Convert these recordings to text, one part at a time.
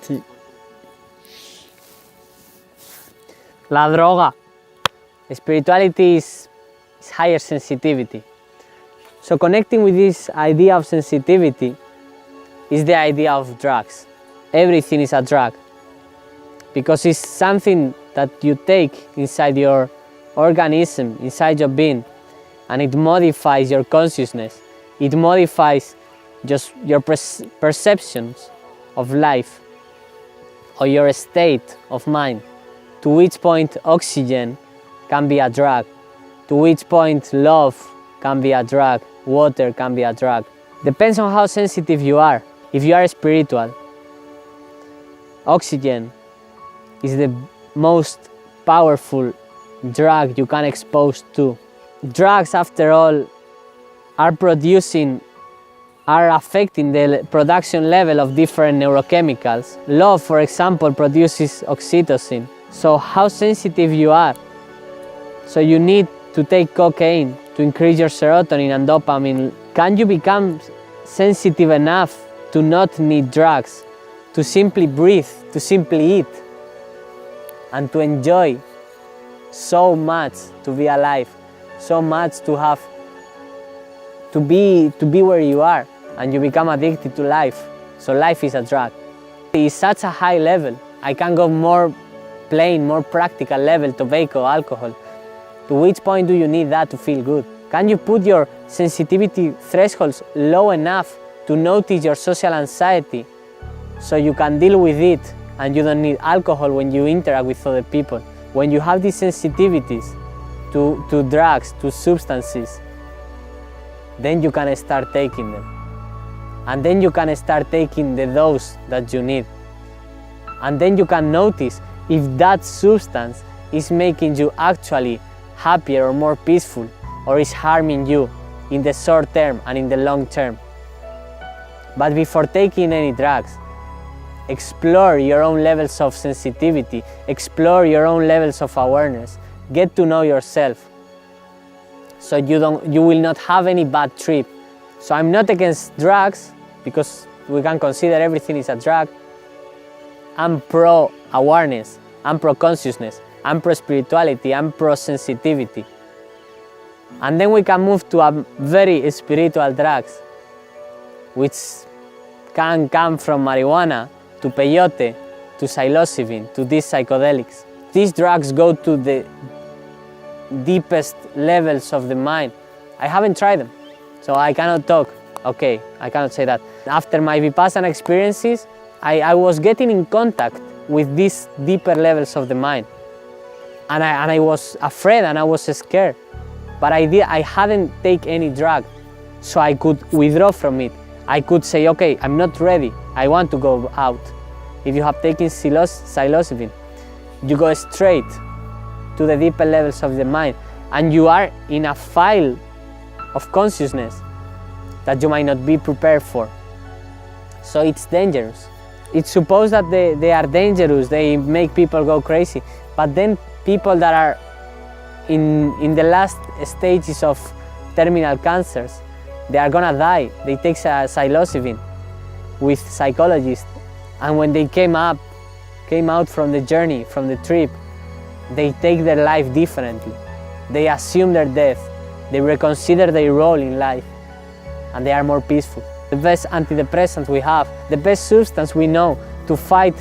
Sí. La droga. Spirituality is higher sensitivity. So connecting with this idea of sensitivity is the idea of drugs. Everything is a drug because it's something that you take inside your organism, inside your being, and it modifies your consciousness. It modifies just your perceptions of life or your state of mind, to which point oxygen can be a drug, to which point love can be a drug, water can be a drug. Depends on how sensitive you are. If you are spiritual, oxygen is the most powerful drug you can expose to. Drugs, after all, are affecting the production level of different neurochemicals. Love, for example, produces oxytocin. So how sensitive you are. So you need to take cocaine to increase your serotonin and dopamine. Can you become sensitive enough to not need drugs, to simply breathe, to simply eat, and to enjoy so much to be alive, so much to have, to be where you are, and you become addicted to life. So life is a drug. It's such a high level. I can go more plain, more practical level, tobacco, alcohol. To which point do you need that to feel good? Can you put your sensitivity thresholds low enough to notice your social anxiety so you can deal with it and you don't need alcohol when you interact with other people? When you have these sensitivities to drugs, to substances, then you can start taking them. And then you can start taking the dose that you need. And then you can notice if that substance is making you actually happier or more peaceful, or is harming you in the short term and in the long term. But before taking any drugs, explore your own levels of sensitivity, explore your own levels of awareness, get to know yourself, so you will not have any bad trip. So I'm not against drugs, because we can consider everything is a drug. I'm pro awareness, I'm pro consciousness, I'm pro spirituality, I'm pro sensitivity. And then we can move to a very spiritual drugs, which can come from marijuana to peyote to psilocybin to these psychedelics. These drugs go to the deepest levels of the mind. I haven't tried them, so I cannot talk. Okay, I cannot say that. After my Vipassana experiences, I was getting in contact with these deeper levels of the mind. And I was afraid and I was scared. But I hadn't taken any drug, so I could withdraw from it. I could say, okay, I'm not ready, I want to go out. If you have taken psilocybin, you go straight to the deeper levels of the mind, and you are in a file of consciousness that you might not be prepared for. So it's dangerous. It's supposed that they are dangerous, they make people go crazy, but then people that are in the last stages of terminal cancers, they are gonna die. They take psilocybin with psychologists, and when they came out from the journey, from the trip, they take their life differently. They assume their death, they reconsider their role in life, and they are more peaceful. The best antidepressant we have, the best substance we know to fight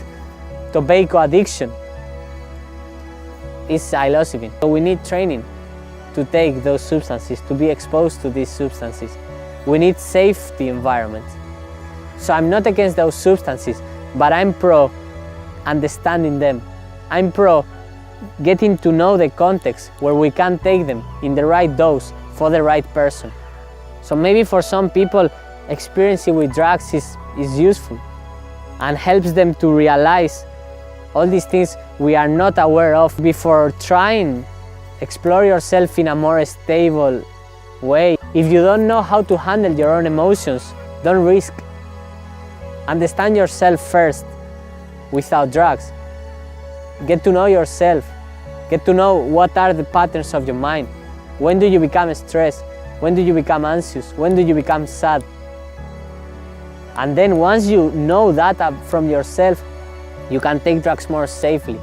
tobacco addiction is psilocybin. So we need training to take those substances, to be exposed to these substances. We need safety environments. So I'm not against those substances, but I'm pro understanding them. I'm pro getting to know the context where we can take them in the right dose for the right person. So maybe for some people, experiencing with drugs is useful and helps them to realize all these things we are not aware of. Before trying, explore yourself in a more stable way. If you don't know how to handle your own emotions, don't risk. Understand yourself first without drugs. Get to know yourself. Get to know what are the patterns of your mind. When do you become stressed? When do you become anxious? When do you become sad? And then once you know that from yourself, You can take drugs more safely,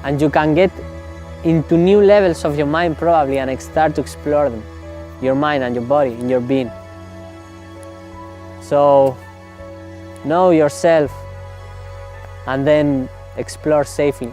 and you can get into new levels of your mind probably and start to explore them, your mind and your body and your being. So know yourself and then explore safely.